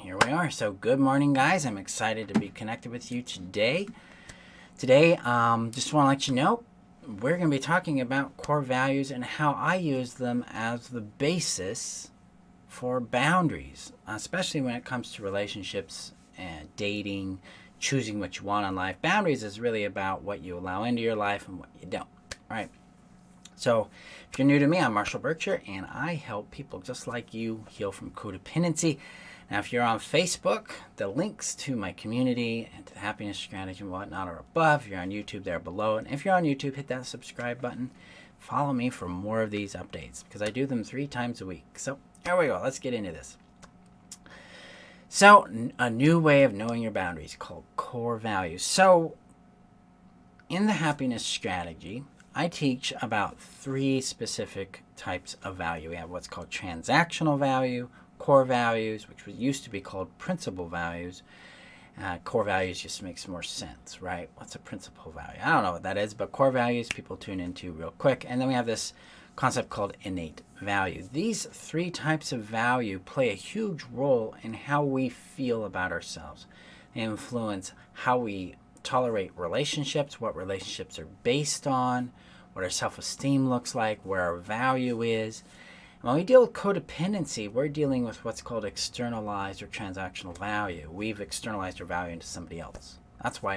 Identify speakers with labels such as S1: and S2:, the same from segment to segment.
S1: here we are. So good morning, guys. I'm excited to be connected with you today. Today, just want to let you know, we're going to be talking about core values and how I use them as the basis for boundaries, especially when it comes to relationships and dating, choosing what you want in life. Boundaries is really about what you allow into your life and what you don't, right? So if you're new to me, I'm Marshall Burtcher, and I help people just like you heal from codependency. Now, if you're on Facebook, the links to my community and to the happiness strategy and whatnot are above. If you're on YouTube, they're below. And if you're on YouTube, hit that subscribe button. Follow me for more of these updates because I do them 3 times a week. So here we go. Let's get into this. So a new way of knowing your boundaries called core values. So in the happiness strategy, I teach about 3 specific types of value. We have what's called transactional value, core values, which used to be called principal values. Core values just makes more sense, right? What's a principal value? I don't know what that is, but core values people tune into real quick. And then we have this concept called innate value. These 3 types of value play a huge role in how we feel about ourselves. They influence how we tolerate relationships, what relationships are based on, what our self-esteem looks like, where our value is. When we deal with codependency, we're dealing with what's called externalized or transactional value. We've externalized our value into somebody else. That's why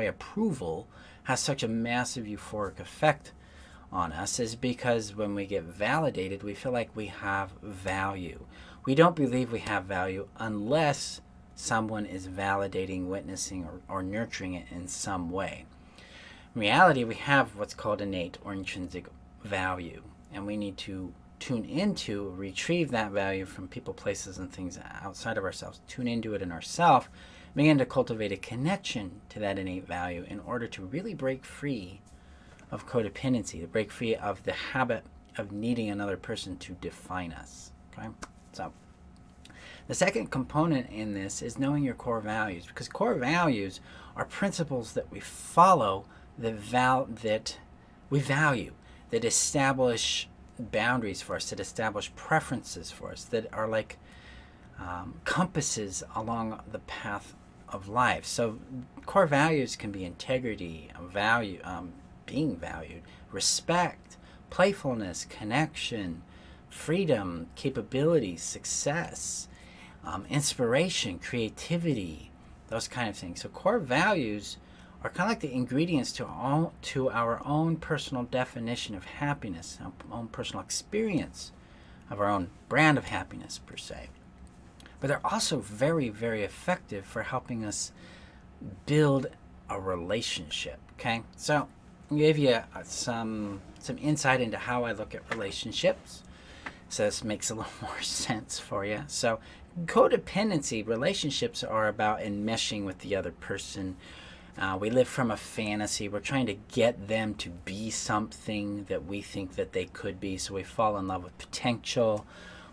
S1: approval has such a massive euphoric effect on us, is because when we get validated, we feel like we have value. We don't believe we have value unless someone is validating, witnessing, or nurturing it in some way. In reality, we have what's called innate or intrinsic value, and we need to tune into, retrieve that value from people, places, and things outside of ourselves, tune into it in ourselves, begin to cultivate a connection to that innate value in order to really break free of codependency, to break free of the habit of needing another person to define us. Okay? So the second component in this is knowing your core values, because core values are principles that we follow that we value, that establish boundaries for us, that establish preferences for us, that are like compasses along the path of life. So core values can be integrity, value, being valued, respect, playfulness, connection, freedom, capability, success, inspiration, creativity, those kind of things. So core values are kind of like the ingredients to our own personal definition of happiness, our own personal experience of our own brand of happiness, per se. But they're also very, very effective for helping us build a relationship, okay? So I'll give you some insight into how I look at relationships, so this makes a little more sense for you. So codependency, relationships are about enmeshing with the other person. We live from a fantasy. We're trying to get them to be something that we think that they could be. So we fall in love with potential.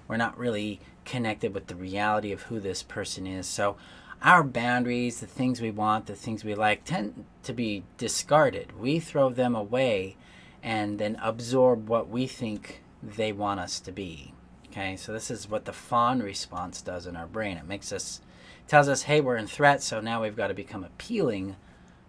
S1: We're not really connected with the reality of who this person is. So our boundaries, the things we want, the things we like, tend to be discarded. We throw them away and then absorb what we think they want us to be. Okay, so this is what the fawn response does in our brain. Tells us, hey, we're in threat, so now we've got to become appealing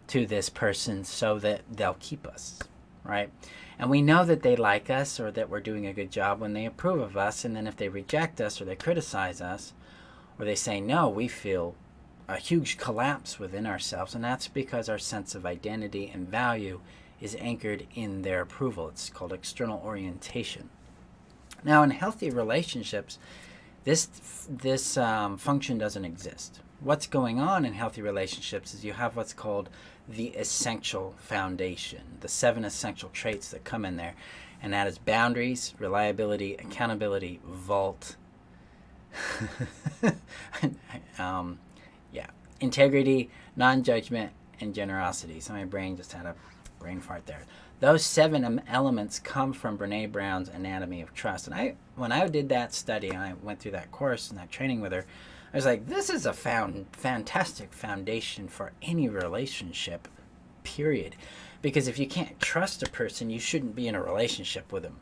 S1: to this person so that they'll keep us, right? And we know that they like us or that we're doing a good job when they approve of us, and then if they reject us or they criticize us or they say no, we feel a huge collapse within ourselves, and that's because our sense of identity and value is anchored in their approval. It's called external orientation. Now, in healthy relationships, this function doesn't exist. What's going on in healthy relationships is you have what's called the essential foundation, the 7 essential traits that come in there, and that is boundaries, reliability, accountability, vault, integrity, non-judgment, and generosity. So my brain just had a brain fart there. Those 7 elements come from Brene Brown's Anatomy of Trust. And when I did that study, and I went through that course and that training with her, I was like, this is a fantastic foundation for any relationship, period. Because if you can't trust a person, you shouldn't be in a relationship with them.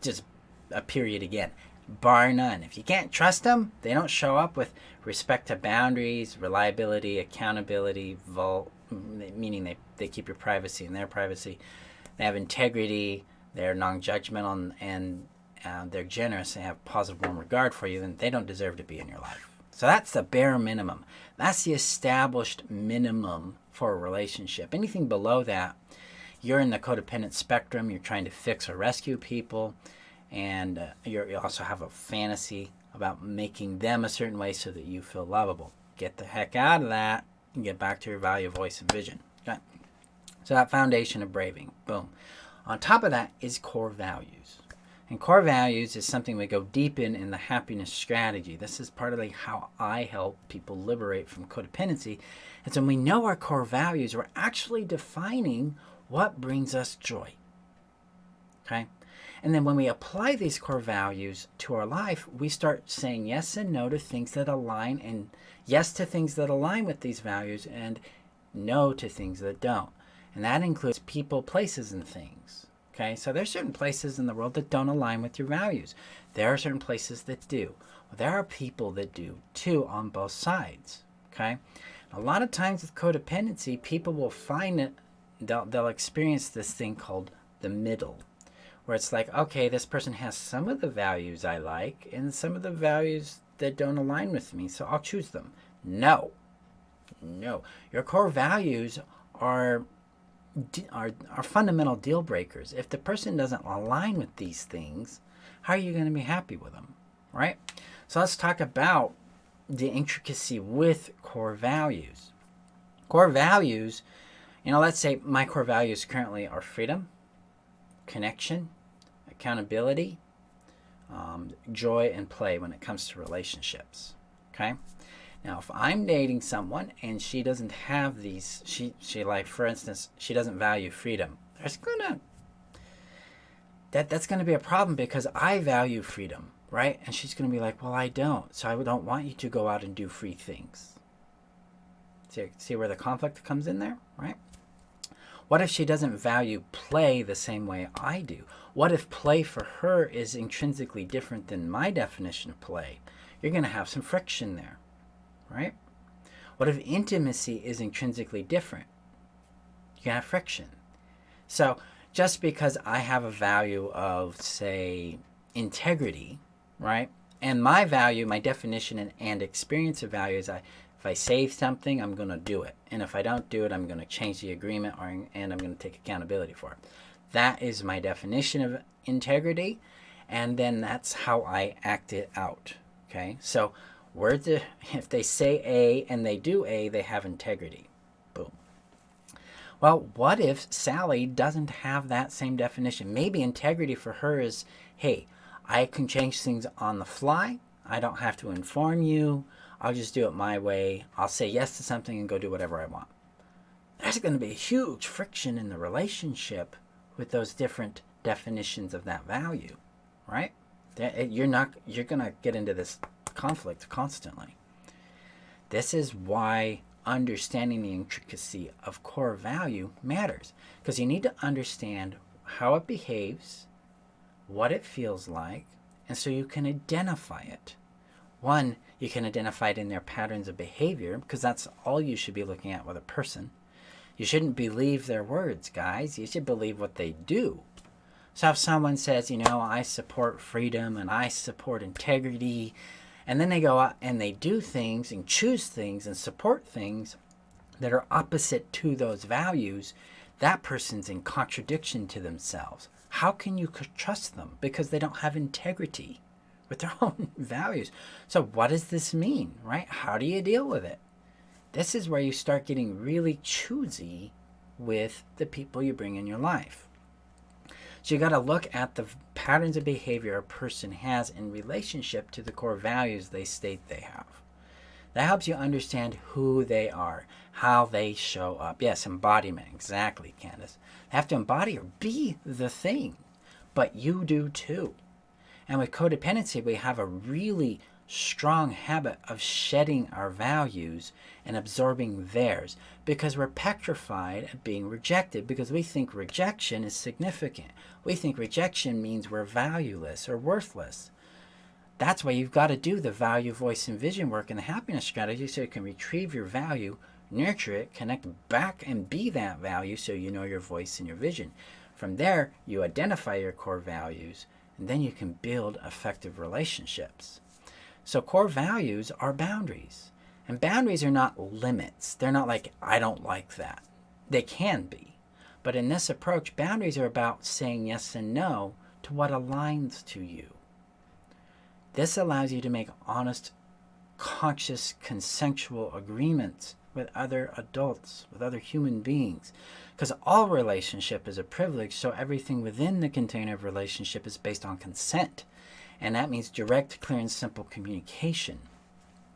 S1: Just a period again. bar none. If you can't trust them, they don't show up with respect to boundaries, reliability, accountability, meaning they keep your privacy and their privacy. They have integrity, they're non-judgmental, and they're generous, they have positive, warm regard for you, then they don't deserve to be in your life. So that's the bare minimum. That's the established minimum for a relationship. Anything below that, you're in the codependent spectrum, you're trying to fix or rescue people, and you also have a fantasy about making them a certain way so that you feel lovable. Get the heck out of that and get back to your value, voice, and vision. Okay? So that foundation of braving, boom. On top of that is core values. And core values is something we go deep in the happiness strategy. This is part of how I help people liberate from codependency. And so when we know our core values, we're actually defining what brings us joy. Okay? And then when we apply these core values to our life, we start saying yes and no to things that align, and yes to things that align with these values, and no to things that don't. And that includes people, places, and things. Okay, so there's certain places in the world that don't align with your values. There are certain places that do. Well, there are people that do too on both sides. Okay, a lot of times with codependency, people will find it, they'll experience this thing called the middle, where it's like, okay, this person has some of the values I like and some of the values that don't align with me, so I'll choose them. No. Your core values are fundamental deal breakers. If the person doesn't align with these things, how are you going to be happy with them, right? So let's talk about the intricacy with core values. Core values, let's say my core values currently are freedom, connection, accountability, joy, and play when it comes to relationships. Okay? Now, if I'm dating someone and she doesn't have these, she like, for instance, she doesn't value freedom, that's gonna be a problem because I value freedom, right? And she's gonna be like, well, I don't, so I don't want you to go out and do free things. See where the conflict comes in there, right? What if she doesn't value play the same way I do? What if play for her is intrinsically different than my definition of play? You're gonna have some friction there. Right? What if intimacy is intrinsically different? You can have friction. So just because I have a value of, say, integrity, right? And my value, my definition and experience of value is if I say something, I'm going to do it. And if I don't do it, I'm going to change the agreement and I'm going to take accountability for it. That is my definition of integrity. And then that's how I act it out. Okay? So if they say A and they do A, they have integrity. Boom. Well, what if Sally doesn't have that same definition? Maybe integrity for her is, hey, I can change things on the fly. I don't have to inform you. I'll just do it my way. I'll say yes to something and go do whatever I want. There's going to be a huge friction in the relationship with those different definitions of that value, right? You're going to get into this conflict constantly. This is why understanding the intricacy of core value matters, because you need to understand how it behaves, what it feels like, and so you can identify it. One, you can identify it in their patterns of behavior, because that's all you should be looking at with a person. You shouldn't believe their words, guys. You should believe what they do. So if someone says, I support freedom and I support integrity, and then they go out and they do things and choose things and support things that are opposite to those values, that person's in contradiction to themselves. How can you trust them? Because they don't have integrity with their own values. So what does this mean, right? How do you deal with it? This is where you start getting really choosy with the people you bring in your life. So you got to look at the patterns of behavior a person has in relationship to the core values they state they have. That helps you understand who they are, how they show up. Yes, embodiment, exactly, Candace. They have to embody or be the thing, but you do too. And with codependency, we have a really strong habit of shedding our values and absorbing theirs because we're petrified at being rejected, because we think rejection is significant. We think rejection means we're valueless or worthless. That's why you've got to do the value, voice, and vision work in the happiness strategy so you can retrieve your value, nurture it, connect back and be that value so you know your voice and your vision. From there, you identify your core values, and then you can build effective relationships. So core values are boundaries. And boundaries are not limits. They're not like, I don't like that. They can be. But in this approach, boundaries are about saying yes and no to what aligns to you. This allows you to make honest, conscious, consensual agreements with other adults, with other human beings. Because all relationship is a privilege, so everything within the container of relationship is based on consent. And that means direct, clear, and simple communication.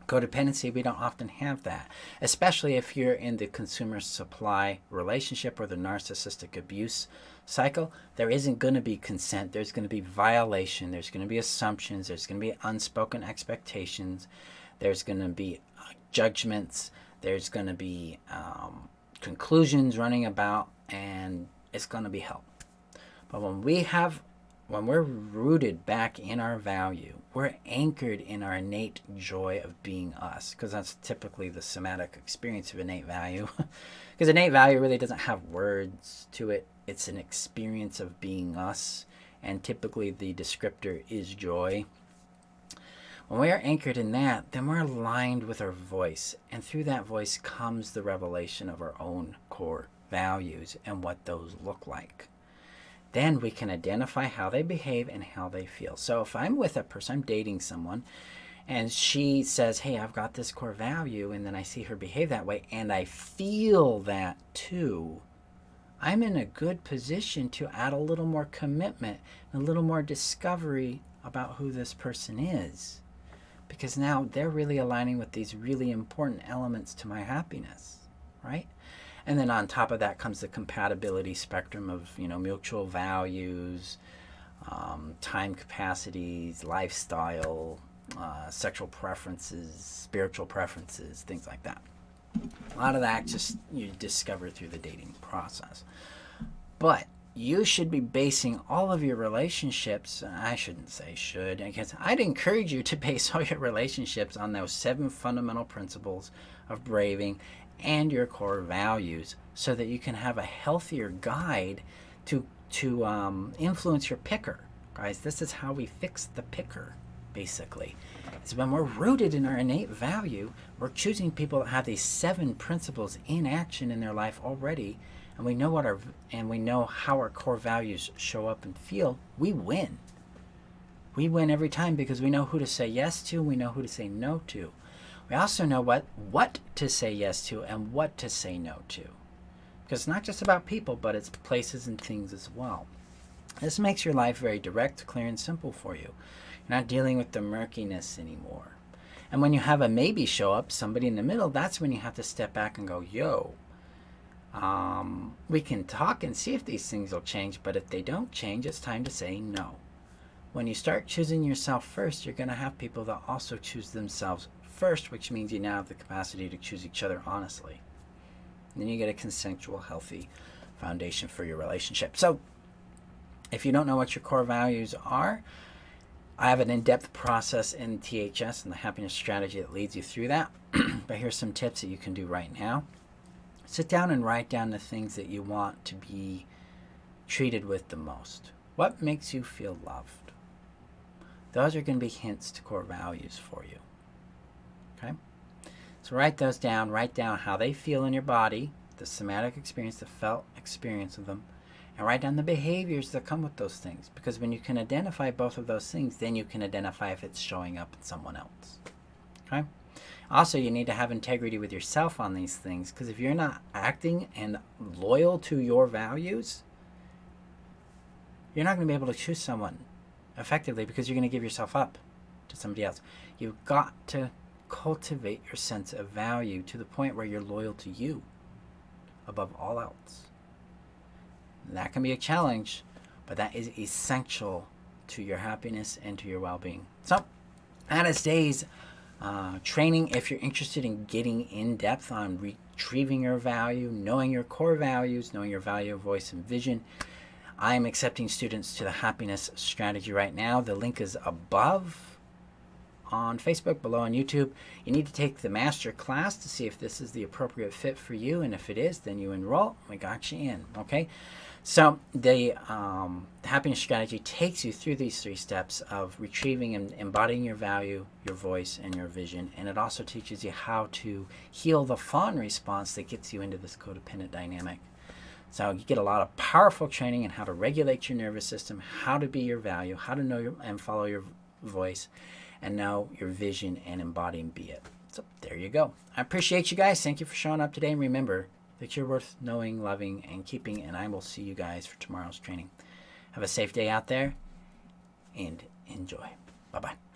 S1: Codependency, we don't often have that, especially if you're in the consumer supply relationship or the narcissistic abuse cycle. There isn't going to be consent. There's going to be violation. There's going to be assumptions. There's going to be unspoken expectations. There's going to be judgments. There's going to be conclusions running about, and it's going to be hell. But when we're rooted back in our value, we're anchored in our innate joy of being us, because that's typically the somatic experience of innate value. Because innate value really doesn't have words to it. It's an experience of being us, and typically the descriptor is joy. When we are anchored in that, then we're aligned with our voice, and through that voice comes the revelation of our own core values and what those look like. Then we can identify how they behave and how they feel. So if I'm with a person, I'm dating someone, and she says, hey, I've got this core value, and then I see her behave that way, and I feel that too, I'm in a good position to add a little more commitment, a little more discovery about who this person is. Because now they're really aligning with these really important elements to my happiness, right? And then on top of that comes the compatibility spectrum of, mutual values, time capacities, lifestyle, sexual preferences, spiritual preferences, things like that. A lot of that just you discover through the dating process. But you should be basing all of your relationships, I shouldn't say should, I guess I'd encourage you to base all your relationships on those 7 fundamental principles of braving and your core values, so that you can have a healthier guide to influence your picker. Guys, this is how we fix the picker, basically. It's when we're rooted in our innate value, we're choosing people that have these 7 principles in action in their life already, and we know how our core values show up and feel. We win. We win every time because we know who to say yes to, we know who to say no to. We also know what to say yes to and what to say no to. Because it's not just about people, but it's places and things as well. This makes your life very direct, clear, and simple for you. You're not dealing with the murkiness anymore. And when you have a maybe show up, somebody in the middle, that's when you have to step back and go, we can talk and see if these things will change, but if they don't change, it's time to say no. When you start choosing yourself first, you're going to have people that also choose themselves first, which means you now have the capacity to choose each other honestly. And then you get a consensual, healthy foundation for your relationship. So if you don't know what your core values are, I have an in-depth process in THS and the happiness strategy that leads you through that. But here's some tips that you can do right now. Sit down and write down the things that you want to be treated with the most. What makes you feel loved? Those are going to be hints to core values for you. Okay? So write those down. Write down how they feel in your body, the somatic experience, the felt experience of them, and write down the behaviors that come with those things. Because when you can identify both of those things, then you can identify if it's showing up in someone else. Okay? Also, you need to have integrity with yourself on these things, because if you're not acting and loyal to your values, you're not going to be able to choose someone effectively, because you're going to give yourself up to somebody else. You've got to cultivate your sense of value to the point where you're loyal to you above all else. And that can be a challenge, but that is essential to your happiness and to your well-being. So, that is today's training. If you're interested in getting in depth on retrieving your value, knowing your core values, knowing your value, voice, and vision, I am accepting students to the happiness strategy right now. The link is above. on Facebook, below on YouTube. You need to take the master class to see if this is the appropriate fit for you, and if it is, then you enroll. We got you in, okay? So the happiness strategy takes you through these 3 steps of retrieving and embodying your value, your voice, and your vision. And it also teaches you how to heal the fawn response that gets you into this codependent dynamic. So you get a lot of powerful training in how to regulate your nervous system, how to be your value, how to know and follow your voice, and know your vision and embody and be it. So there you go. I appreciate you guys. Thank you for showing up today. And remember that you're worth knowing, loving, and keeping. And I will see you guys for tomorrow's training. Have a safe day out there and enjoy. Bye-bye.